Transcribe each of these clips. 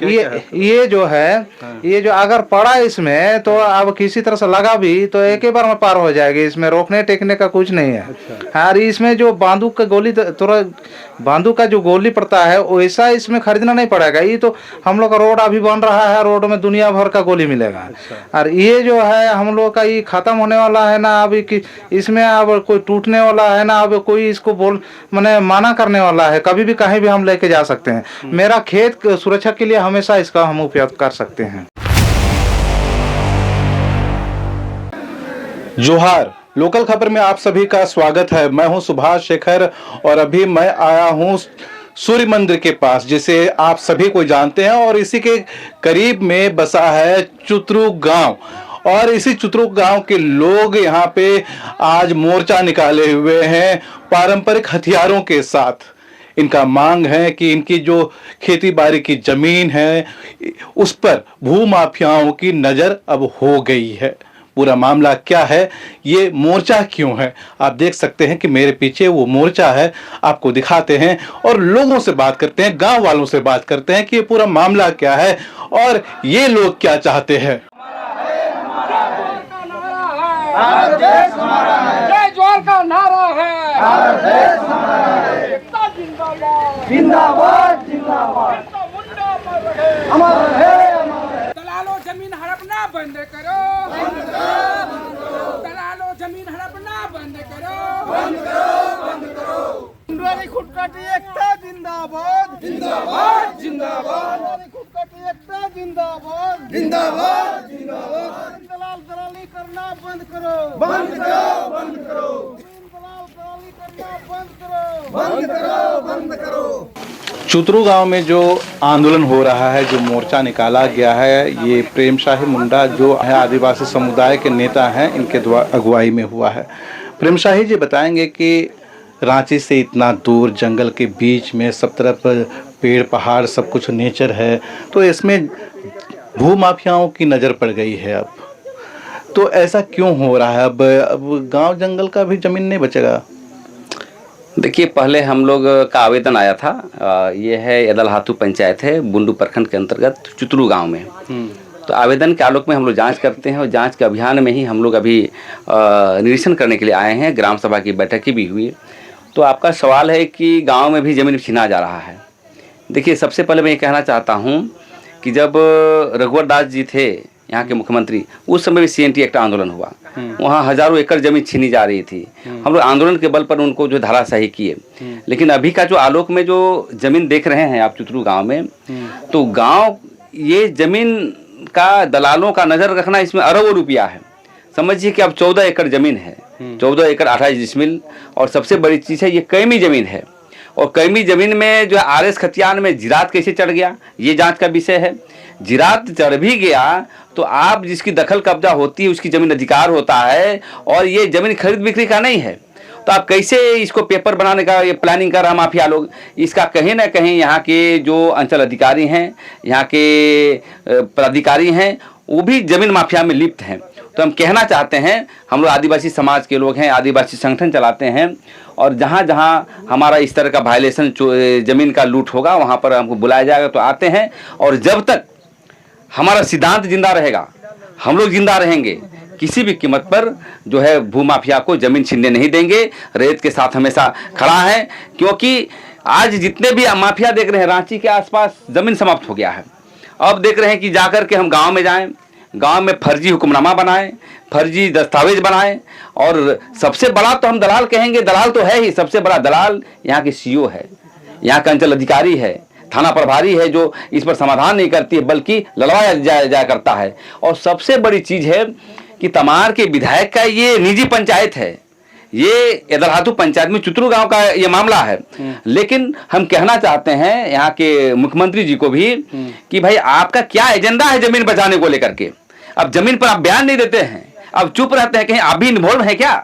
ये जो है, ये जो अगर पड़ा इसमें तो अब किसी तरह से लगा भी तो एक ही बार में पार हो जाएगी, इसमें रोकने टेकने का कुछ नहीं है। और इसमें जो बंदूक का गोली थोड़ा बंदूक का जो गोली पड़ता है वैसा इसमें खरीदना नहीं पड़ेगा। ये तो हम लोग का रोड अभी बन रहा है, रोड में दुनिया भर का गोली मिलेगा। और ये जो है हम लोग का ये खत्म होने वाला है ना अभी कि इसमें अब कोई टूटने वाला है ना, अब कोई इसको मैंने माना करने वाला है, कभी भी कहीं भी हम लेके जा सकते हैं। मेरा खेत सुरक्षा के लिए हमेशा इसका हम उपयोग कर सकते हैं। जोहार, लोकल खबर में आप सभी का स्वागत है। मैं हूं सुभाष शेखर और अभी मैं आया हूं सूर्य मंदिर के पास, जिसे आप सभी को जानते हैं, और इसी के करीब में बसा है चुतरू गांव। और इसी चुतरू गांव के लोग यहाँ पे आज मोर्चा निकाले हुए हैं पारंपरिक हथियारों के साथ। इनका मांग है कि इनकी जो खेती बाड़ी की जमीन है उस पर भूमाफियाओं की नजर अब हो गई है। पूरा मामला क्या है, ये मोर्चा क्यों है, आप देख सकते हैं कि मेरे पीछे वो मोर्चा है। आपको दिखाते हैं और लोगों से बात करते हैं, गांव वालों से बात करते हैं कि ये पूरा मामला क्या है और ये लोग क्या चाहते हैं। जय जोहार का नारा है, जिंदाबाद जिंदाबाद, अमर है। दलालो जमीन हड़पना बंद करो, दलालो जमीन हड़पना बंद करो, खुटकाटी एकता जिंदाबाद जिंदाबाद जिंदाबाद, खुटकाटी एकता जिंदाबाद जिंदाबाद जिंदाबाद। दलाल दलाली करना बंद करो, बंद करो बंद करो, दलाल दलाली करना बंद करो, बंद करो बंद करो। चुतरू गांव में जो आंदोलन हो रहा है, जो मोर्चा निकाला गया है, ये प्रेम शाही मुंडा जो है आदिवासी समुदाय के नेता हैं, इनके अगुवाई में हुआ है। प्रेम शाही जी बताएंगे कि रांची से इतना दूर जंगल के बीच में सब तरफ पेड़ पहाड़ सब कुछ नेचर है, तो इसमें भूमाफियाओं की नज़र पड़ गई है। अब तो ऐसा क्यों हो रहा है? अब गांव जंगल का भी ज़मीन नहीं बचेगा। देखिए, पहले हम लोग का आवेदन आया था, ये है एदलहातू पंचायत है, बुंडू प्रखंड के अंतर्गत चुतरू गांव में। तो आवेदन के आलोक में हम लोग जांच करते हैं और जांच के अभियान में ही हम लोग अभी निरीक्षण करने के लिए आए हैं। ग्राम सभा की बैठक की भी हुई। तो आपका सवाल है कि गांव में भी ज़मीन छीना जा रहा है। देखिए, सबसे पहले मैं ये कहना चाहता हूँ कि जब रघुवर दास जी थे यहाँ के मुख्यमंत्री, उस समय भी CNT एक्ट आंदोलन हुआ। वहाँ हजारों एकड़ जमीन छीनी जा रही थी। हम लोग आंदोलन के बल पर उनको जो धाराशाही किए। लेकिन अभी का जो आलोक में जो जमीन देख रहे हैं आप चुतरू गांव में, तो गांव ये जमीन का दलालों का नज़र रखना, इसमें अरबों रुपया है। समझिए कि अब 14 एकड़ जमीन है, 14 एकड़ 28 डिसमिल। और सबसे बड़ी चीज़ है, ये कैमी जमीन है। और कैमी जमीन में जो है RS खतियान में जिरात कैसे चढ़ गया, ये जांच का विषय है। जिरात चढ़ भी गया तो आप जिसकी दखल कब्जा होती है उसकी जमीन अधिकार होता है, और ये जमीन खरीद बिक्री का नहीं है। तो आप कैसे इसको पेपर बनाने का ये प्लानिंग कर रहा माफिया लोग? इसका कहीं ना कहीं यहाँ के जो अंचल अधिकारी हैं, यहाँ के पदाधिकारी हैं, वो भी जमीन माफिया में लिप्त हैं। तो हम कहना चाहते हैं, हम लोग आदिवासी समाज के लोग हैं, आदिवासी संगठन चलाते हैं, और जहाँ जहाँ हमारा इस तरह का वायलेशन ज़मीन का लूट होगा वहाँ पर हमको बुलाया जाएगा तो आते हैं। और जब तक हमारा सिद्धांत जिंदा रहेगा, हम लोग जिंदा रहेंगे, किसी भी कीमत पर जो है भूमाफिया को ज़मीन छीनने नहीं देंगे। रेत के साथ हमेशा खड़ा है, क्योंकि आज जितने भी माफिया देख रहे हैं, रांची के आसपास ज़मीन समाप्त हो गया है। अब देख रहे हैं कि जाकर के हम गांव में जाएं, गांव में फर्जी हुक्मनामा बनाएं, फर्जी दस्तावेज बनाएं। और सबसे बड़ा तो हम दलाल कहेंगे, दलाल तो है ही, सबसे बड़ा दलाल यहाँ के CO है, यहाँ का अंचल अधिकारी है, थाना प्रभारी है, जो इस पर समाधान नहीं करती है बल्कि लड़वाया जाया करता है। और सबसे बड़ी चीज़ है कि तमार के विधायक का ये निजी पंचायत है, ये एदलहातू पंचायत में चुतरू गांव का ये मामला है। लेकिन हम कहना चाहते हैं यहाँ के मुख्यमंत्री जी को भी कि भाई आपका क्या एजेंडा है जमीन बचाने को लेकर के? अब जमीन पर आप बयान नहीं देते हैं, अब चुप रहते हैं, कहीं आप भी इन्वॉल्व हैं क्या?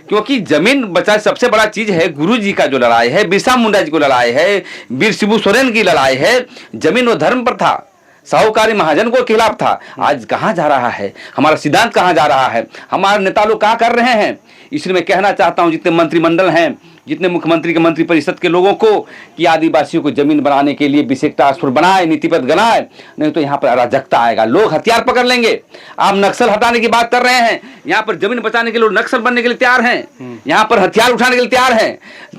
क्योंकि जमीन बचा सबसे बड़ा चीज है, गुरु जी का जो लड़ाई है, बिरसा मुंडा जी को लड़ाई है, वीर शिबू सोरेन की लड़ाई है। जमीन वो धर्म पर था, साहूकारी महाजन को खिलाफ था। आज कहाँ जा रहा है हमारा सिद्धांत, कहाँ जा रहा है, हमारे नेता लोग क्या कर रहे हैं? इसलिए मैं कहना चाहता हूँ जितने मंत्रिमंडल हैं, जितने मुख्यमंत्री के मंत्री परिषद के लोगों को कि आदिवासियों को जमीन बनाने के लिए विशेष टास्क फोर्स बनाए, नीतिपथ बनाए, नहीं तो यहाँ पर अराजकता आएगा, लोग हथियार पकड़ लेंगे। आप नक्सल हटाने की बात कर रहे हैं, यहाँ पर जमीन बचाने के लिए नक्सल बनने के लिए तैयार हैं, यहाँ पर हथियार उठाने के लिए तैयार हैं,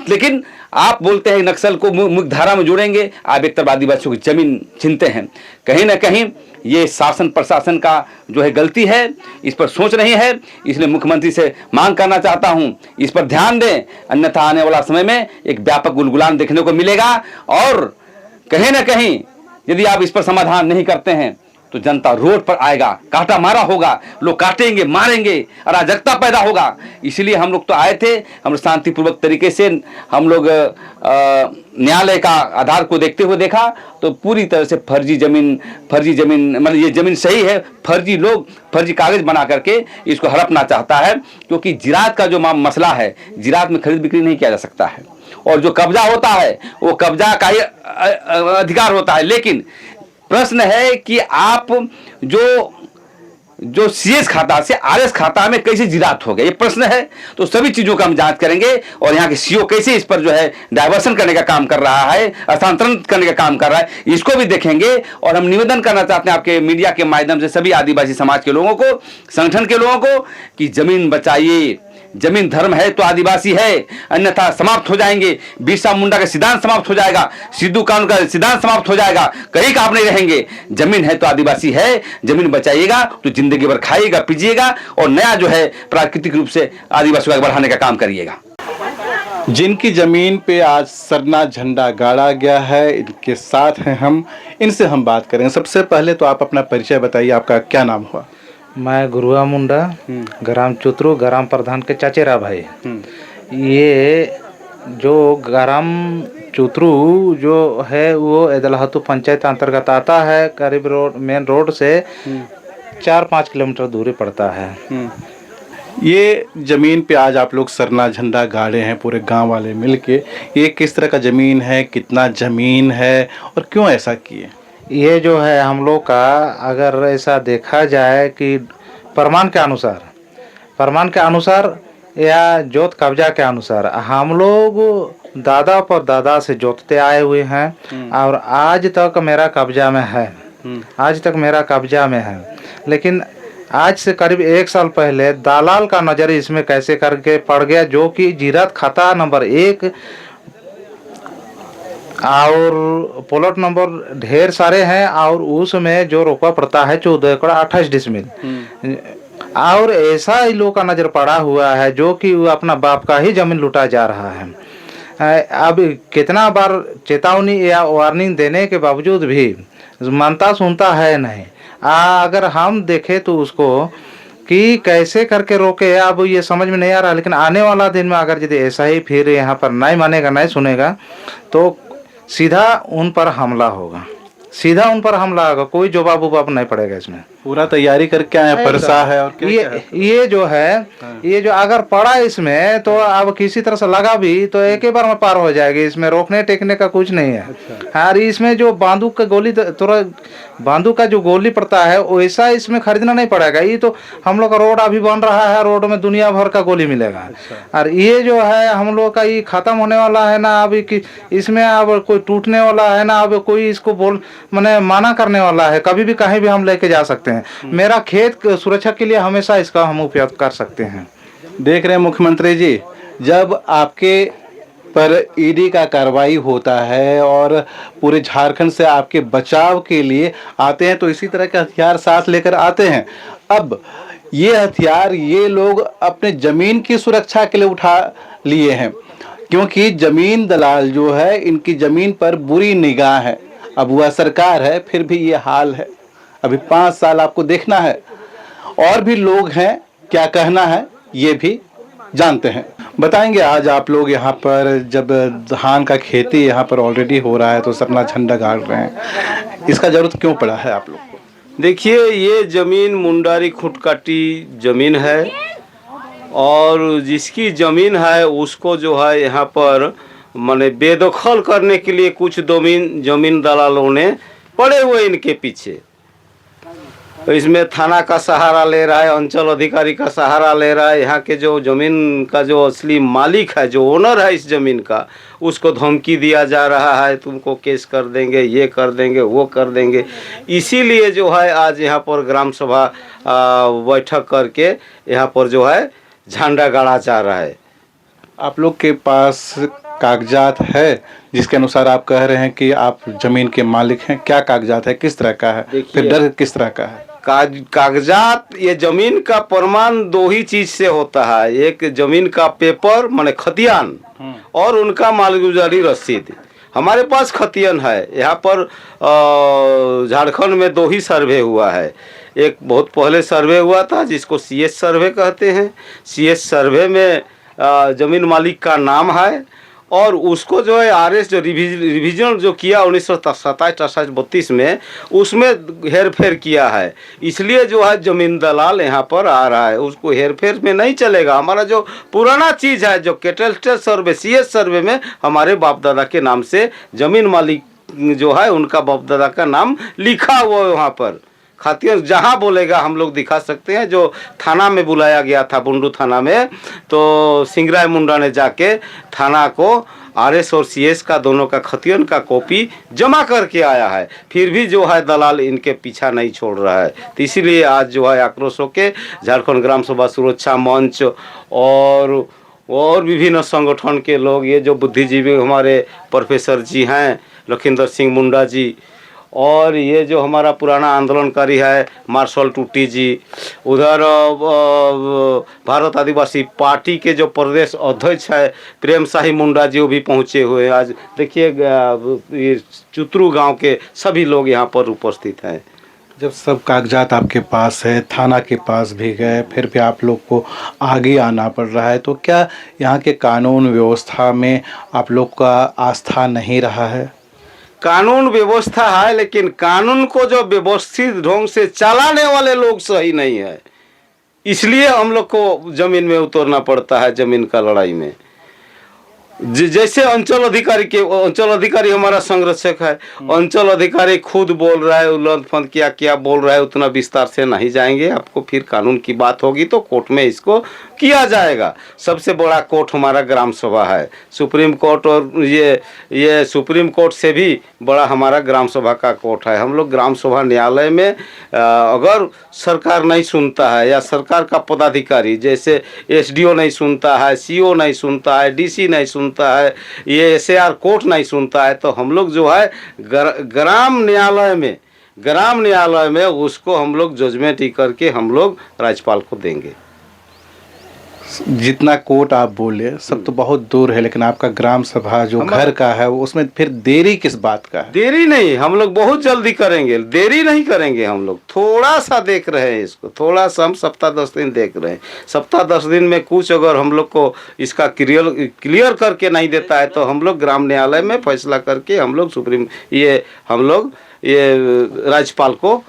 लेकिन आप बोलते हैं नक्सल को मुख्य धारा में जोड़ेंगे, आप एक तरफ आदिवासियों की जमीन छीनते हैं। कहीं ना कहीं ये शासन प्रशासन का जो है गलती है, इस पर सोच नहीं है, इसलिए मुख्यमंत्री से मांग करना चाहता हूं इस पर ध्यान दें, अन्यथा आने वाला समय में एक व्यापक गुलगुलान देखने को मिलेगा। और कहीं ना कहीं यदि आप इस पर समाधान नहीं करते हैं तो जनता रोड पर आएगा, काटा मारा होगा, लोग काटेंगे, मारेंगे, अराजकता पैदा होगा। इसलिए हम लोग तो आए थे, हम शांतिपूर्वक तरीके से हम लोग न्यायालय का आधार को देखते हुए देखा तो पूरी तरह से फर्जी जमीन मतलब ये जमीन सही है, फर्जी लोग फर्जी कागज बना करके इसको हड़पना चाहता है, क्योंकि जिरात का जो मसला है, जिरात में खरीद बिक्री नहीं किया जा सकता है, और जो कब्जा होता है वो कब्जा का ही अधिकार होता है। लेकिन प्रश्न है कि आप जो सीएस खाता से आरएस खाता में कैसे जिरात हो गया, ये प्रश्न है। तो सभी चीजों का हम जांच करेंगे और यहाँ के सीओ कैसे इस पर जो है डाइवर्सन करने का काम कर रहा है, हस्तांतरण करने का काम कर रहा है, इसको भी देखेंगे। और हम निवेदन करना चाहते हैं आपके मीडिया के माध्यम से सभी आदिवासी समाज के लोगों को, संगठन के लोगों को, कि जमीन बचाइए, जमीन धर्म है तो आदिवासी है, अन्यथा समाप्त हो जाएंगे। बिरसा मुंडा का सिद्धांत समाप्त हो जाएगा, सिद्धू कानून का सिद्धांत समाप्त हो जाएगा, कहीं का आप नहीं रहेंगे। जमीन है तो आदिवासी है, जमीन बचाइएगा तो जिंदगी भर खाइएगा पीजिएगा, और नया जो है प्राकृतिक रूप से आदिवासियों को बढ़ाने का काम करिएगा। जिनकी जमीन पे आज सरना झंडा गाड़ा गया है, इनके साथ हैं हम, इनसे हम बात करेंगे। सबसे पहले तो आप अपना परिचय बताइए, आपका क्या नाम हुआ? मैं गुरुआ मुंडा, ग्राम चुतरू, ग्राम प्रधान के चचेरा भाई। ये जो ग्राम चुतरू जो है वो एदलहातू पंचायत अंतर्गत आता है, करीब मेन रोड से 4-5 किलोमीटर दूरी पड़ता है। ये जमीन पे आज आप लोग सरना झंडा गाड़े हैं पूरे गांव वाले मिलके, ये किस तरह का जमीन है, कितना जमीन है और क्यों ऐसा किए? ये जो है हम लोग का, अगर ऐसा देखा जाए कि प्रमाण के अनुसार या जोत कब्जा के अनुसार हम लोग दादा पर दादा से जोतते आए हुए हैं और आज तक मेरा कब्जा में है। लेकिन आज से करीब 1 साल पहले दलाल का नज़र इसमें कैसे करके पड़ गया, जो कि जिरात खाता नंबर 1 और प्लॉट नंबर ढेर सारे हैं, और उसमें जो रोका पड़ता है 14 एकड़ 28 डिसमिल, और ऐसा ही लोग का नज़र पड़ा हुआ है जो कि वो अपना बाप का ही जमीन लुटा जा रहा है। अब कितना बार चेतावनी या वार्निंग देने के बावजूद भी मानता सुनता है नहीं। अगर हम देखें तो उसको कि कैसे करके रोके, अब ये समझ में नहीं आ रहा। लेकिन आने वाला दिन में अगर यदि ऐसा ही फिर यहाँ पर नहीं मानेगा, नहीं सुनेगा, तो सीधा उन पर हमला होगा, कोई जवाब उबाब नहीं पड़ेगा। इसमें पूरा तैयारी करके आए, परसा है और ये जो है ये जो अगर पड़ा इसमें तो अब किसी तरह से लगा भी तो एक ही बार में पार हो जाएगी, इसमें रोकने टेकने का कुछ नहीं है। और इसमें जो बंदूक का गोली, थोड़ा बंदूक का जो गोली पड़ता है वैसा इसमें खरीदना नहीं पड़ेगा। ये तो हम लोग का रोड अभी बन रहा है, रोड में दुनिया भर का गोली मिलेगा। और ये जो है हम लोग का ये खत्म होने वाला है ना, अभी कि इसमें अब कोई टूटने वाला है ना, अब कोई इसको मैंने माना करने वाला है। कभी भी कहीं भी हम लेके जा सकते हैं। मेरा खेत सुरक्षा के लिए हमेशा इसका हम उपयोग कर सकते हैं। देख रहे हैं मुख्यमंत्री जी, जब आपके पर ईडी का कार्रवाई होता है और पूरे झारखंड से आपके बचाव के लिए आते हैं तो इसी तरह के हथियार साथ लेकर आते हैं। अब ये हथियार ये लोग अपने ज़मीन की सुरक्षा के लिए उठा लिए हैं, क्योंकि ज़मीन दलाल जो है इनकी ज़मीन पर बुरी निगाह है। अब वह सरकार है फिर भी ये हाल है। अभी 5 साल आपको देखना है। और भी लोग हैं, क्या कहना है ये भी जानते हैं, बताएंगे। आज आप लोग यहाँ पर जब धान का खेती यहाँ पर ऑलरेडी हो रहा है तो सरना झंडा गाड़ रहे हैं, इसका जरूरत क्यों पड़ा है आप लोग को? देखिए, ये ज़मीन मुंडारी खुटकाटी ज़मीन है, और जिसकी ज़मीन है उसको जो है यहाँ पर माने बेदखल करने के लिए कुछ ज़मीन दलालों ने पड़े हुए इनके पीछे। इसमें थाना का सहारा ले रहा है, अंचल अधिकारी का सहारा ले रहा है। यहाँ के जो ज़मीन का जो असली मालिक है, जो ओनर है इस ज़मीन का, उसको धमकी दिया जा रहा है, तुमको केस कर देंगे, ये कर देंगे, वो कर देंगे। इसीलिए जो है आज यहाँ पर ग्राम सभा बैठक करके यहाँ पर जो है झंडा गाड़ा जा रहा है। आप लोग के पास कागजात है जिसके अनुसार आप कह रहे हैं कि आप जमीन के मालिक हैं? क्या कागजात है, किस तरह का है, फिर डर किस तरह का है? कागजात, ये जमीन का प्रमाण दो ही चीज से होता है। एक जमीन का पेपर माने खतियान, और उनका मालगुजारी रसीद। हमारे पास खतियान है। यहाँ पर झारखंड में दो ही सर्वे हुआ है। एक बहुत पहले सर्वे हुआ था जिसको CS सर्वे कहते हैं। CS सर्वे में जमीन मालिक का नाम है, और उसको जो है RS जो रिविजन जो किया 1927-28-32 में, उसमें हेर फेर किया है। इसलिए जो है ज़मीन दलाल यहाँ पर आ रहा है। उसको हेर फेर में नहीं चलेगा। हमारा जो पुराना चीज़ है, जो कैटेस्टर सर्वे CS सर्वे में हमारे बाप दादा के नाम से ज़मीन मालिक जो है उनका बाप दादा का नाम लिखा हुआ है। वहाँ पर खातिर जहाँ बोलेगा हम लोग दिखा सकते हैं। जो थाना में बुलाया गया था, बुंडू थाना में, तो सिंगराय मुंडा ने जाके थाना को RS और CS का दोनों का खतियन का कॉपी जमा करके आया है। फिर भी जो है दलाल इनके पीछा नहीं छोड़ रहा है। तो इसीलिए आज जो है आक्रोश होके झारखंड ग्राम सभा सुरक्षा मंच और विभिन्न संगठन के लोग, ये जो बुद्धिजीवी हमारे प्रोफेसर जी हैं, लखींदर सिंह मुंडा जी, और ये जो हमारा पुराना आंदोलनकारी है मार्शल टूटी जी, उधर भारत आदिवासी पार्टी के जो प्रदेश अध्यक्ष है प्रेम शाही मुंडा जी, वो भी पहुँचे हुए हैं। आज देखिए ये चुतरू गांव के सभी लोग यहाँ पर उपस्थित हैं। जब सब कागजात आपके पास है, थाना के पास भी गए, फिर भी आप लोग को आगे आना पड़ रहा है, तो क्या यहाँ के कानून व्यवस्था में आप लोग का आस्था नहीं रहा है? कानून व्यवस्था है, लेकिन कानून को जो व्यवस्थित ढंग से चलाने वाले लोग सही नहीं है। इसलिए हम लोग को जमीन में उतरना पड़ता है, जमीन का लड़ाई में। जैसे अंचल अधिकारी हमारा संरक्षक है। अंचल अधिकारी खुद बोल रहा है, उलट फंद क्या बोल रहा है, उतना विस्तार से नहीं जाएंगे। आपको फिर कानून की बात होगी तो कोर्ट में इसको किया जाएगा। सबसे बड़ा कोर्ट हमारा ग्राम सभा है। सुप्रीम कोर्ट, और ये सुप्रीम कोर्ट से भी बड़ा हमारा ग्राम सभा का कोर्ट है। हम लोग ग्राम सभा न्यायालय में अगर सरकार नहीं सुनता है, या सरकार का पदाधिकारी जैसे SDO नहीं सुनता है, CO नहीं सुनता है, DC नहीं सुनता है, ये SAR कोर्ट नहीं सुनता है, तो हम लोग जो है ग्राम न्यायालय में उसको हम लोग जजमेंट ही करके हम लोग राज्यपाल को देंगे। जितना कोर्ट आप बोले सब तो बहुत दूर है, लेकिन आपका ग्राम सभा जो घर का है उसमें फिर देरी किस बात का है? देरी नहीं, हम लोग बहुत जल्दी करेंगे, देरी नहीं करेंगे। हम लोग थोड़ा सा देख रहे हैं इसको, थोड़ा सा हम सप्ताह 10 दिन देख रहे हैं। सप्ताह 10 दिन में कुछ अगर हम लोग को इसका क्लियर करके नहीं देता है तो हम लोग ग्राम न्यायालय में फैसला करके हम लोग राज्यपाल को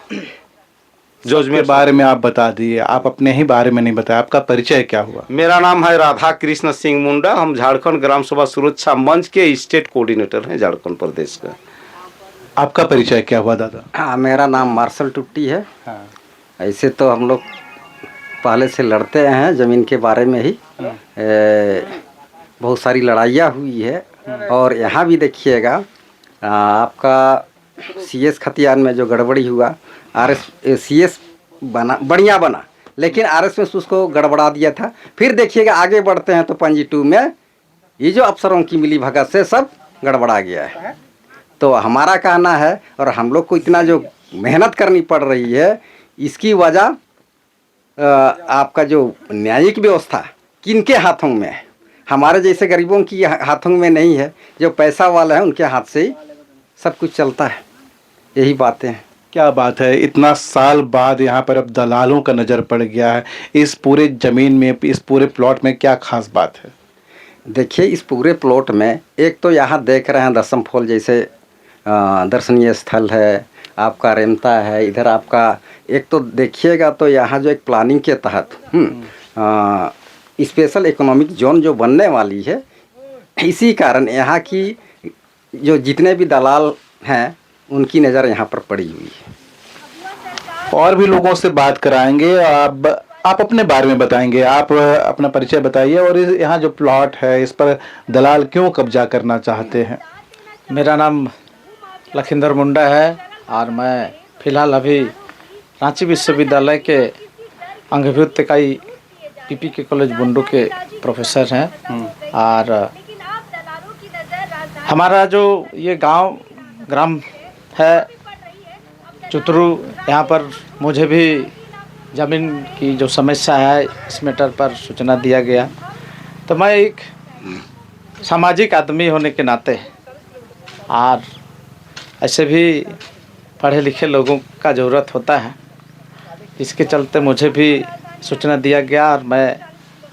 जजमेंट के बारे में आप बता दिए। आप अपने ही बारे में नहीं बताया, आपका परिचय क्या हुआ? मेरा नाम है राधा कृष्ण सिंह मुंडा। हम झारखंड ग्राम सभा सुरक्षा मंच के स्टेट कोऑर्डिनेटर हैं झारखंड प्रदेश का। आपका परिचय क्या हुआ दादा? हाँ, मेरा नाम मार्शल टुट्टी है। हाँ। ऐसे तो हम लोग पहले से लड़ते हैं ज़मीन के बारे में ही। बहुत सारी लड़ाइयाँ हुई है, और यहाँ भी देखिएगा आपका CS खतियान में जो गड़बड़ी हुआ, CS बढ़िया बना, लेकिन RS में उसको गड़बड़ा दिया था। फिर देखिएगा आगे बढ़ते हैं तो पंजी 2 में ये जो अफसरों की मिली भगत से सब गड़बड़ा गया है। तो हमारा कहना है, और हम लोग को इतना जो मेहनत करनी पड़ रही है, इसकी वजह आपका जो न्यायिक व्यवस्था किनके हाथों में है? हमारे जैसे गरीबों की हाथों में नहीं है। जो पैसा वाला है उनके हाथ से ही सब कुछ चलता है। यही बातें हैं। क्या बात है, इतना साल बाद यहाँ पर अब दलालों का नज़र पड़ गया है। इस पूरे ज़मीन में, इस पूरे प्लॉट में क्या खास बात है? देखिए, इस पूरे प्लॉट में एक तो यहाँ देख रहे हैं दसम फॉल जैसे दर्शनीय स्थल है, आपका रेमता है, इधर आपका एक तो देखिएगा तो यहाँ जो एक प्लानिंग के तहत स्पेशल इकोनॉमिक जोन जो बनने वाली है, इसी कारण यहाँ की जो जितने भी दलाल हैं उनकी नज़र यहाँ पर पड़ी हुई है। और भी लोगों से बात कराएंगे। आप अपने बारे में बताएंगे, आप अपना परिचय बताइए और यहाँ जो प्लॉट है इस पर दलाल क्यों कब्जा करना चाहते हैं। मेरा नाम लखिंदर मुंडा है और मैं फ़िलहाल अभी रांची विश्वविद्यालय के अंगभूत इकाई पीपीके कॉलेज बुंडू के प्रोफेसर हैं। और हमारा जो ये ग्राम है चुतरू, यहाँ पर मुझे भी ज़मीन की जो समस्या है इस मैटर पर सूचना दिया गया, तो मैं एक सामाजिक आदमी होने के नाते और ऐसे भी पढ़े लिखे लोगों का ज़रूरत होता है, इसके चलते मुझे भी सूचना दिया गया और मैं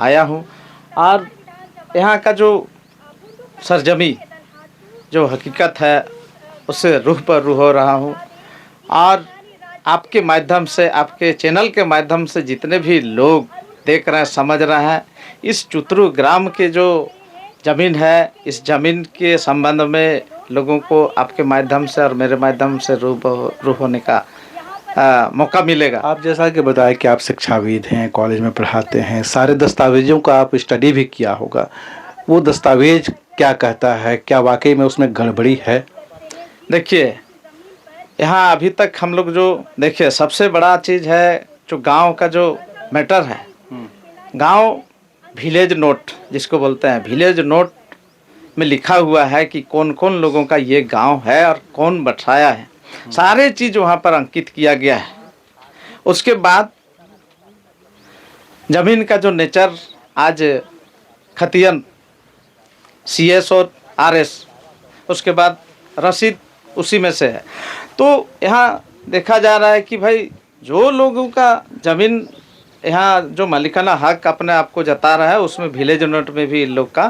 आया हूँ। और यहाँ का जो सरजमी जो हकीकत है उससे रूह पर रूह हो रहा हूँ। और आपके माध्यम से, आपके चैनल के माध्यम से जितने भी लोग देख रहे हैं, समझ रहे हैं, इस चुतरू ग्राम के जो ज़मीन है, इस ज़मीन के संबंध में लोगों को आपके माध्यम से और मेरे माध्यम से रूह होने का मौका मिलेगा। आप जैसा कि बताया कि आप शिक्षाविद हैं, कॉलेज में पढ़ाते हैं, सारे दस्तावेजों का आप स्टडी भी किया होगा। वो दस्तावेज क्या कहता है, क्या वाकई में उसमें गड़बड़ी है? देखिए, यहाँ अभी तक हम लोग जो देखिए, सबसे बड़ा चीज़ है जो गांव का जो मैटर है, गांव विलेज नोट जिसको बोलते हैं, विलेज नोट में लिखा हुआ है कि कौन कौन लोगों का ये गांव है और कौन बसाया है, सारे चीज़ वहाँ पर अंकित किया गया है। उसके बाद ज़मीन का जो नेचर, आज खतियन CS और RS, उसके बाद रसीद उसी में से है। तो यहाँ देखा जा रहा है कि भाई जो लोगों का ज़मीन यहाँ जो मालिकाना हक अपने आप को जता रहा है, उसमें विलेज नोट में भी इन लोग का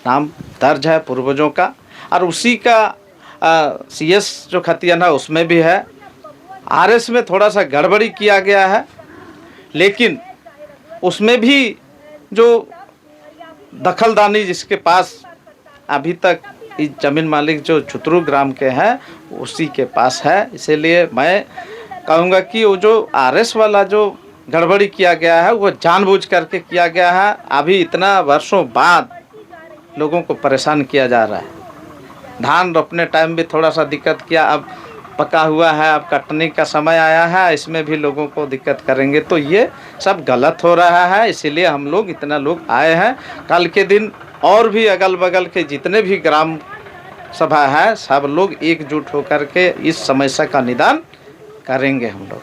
नाम दर्ज है पूर्वजों का, और उसी का CS जो खतियन है उसमें भी है। RS में थोड़ा सा गड़बड़ी किया गया है, लेकिन उसमें भी जो दखलदानी जिसके पास अभी तक इस ज़मीन मालिक जो चुतरू ग्राम के हैं उसी के पास है। इसीलिए मैं कहूँगा कि वो जो RS वाला जो गड़बड़ी किया गया है वो जानबूझ करके किया गया है। अभी इतना वर्षों बाद लोगों को परेशान किया जा रहा है। धान रोपने टाइम भी थोड़ा सा दिक्कत किया, अब पका हुआ है, अब कटने का समय आया है, इसमें भी लोगों को दिक्कत करेंगे, तो ये सब गलत हो रहा है। इसीलिए हम लोग इतना लोग आए हैं। कल के दिन और भी अगल बगल के जितने भी ग्राम सभा है, सब लोग एकजुट होकर के इस समस्या का निदान करेंगे हम लोग।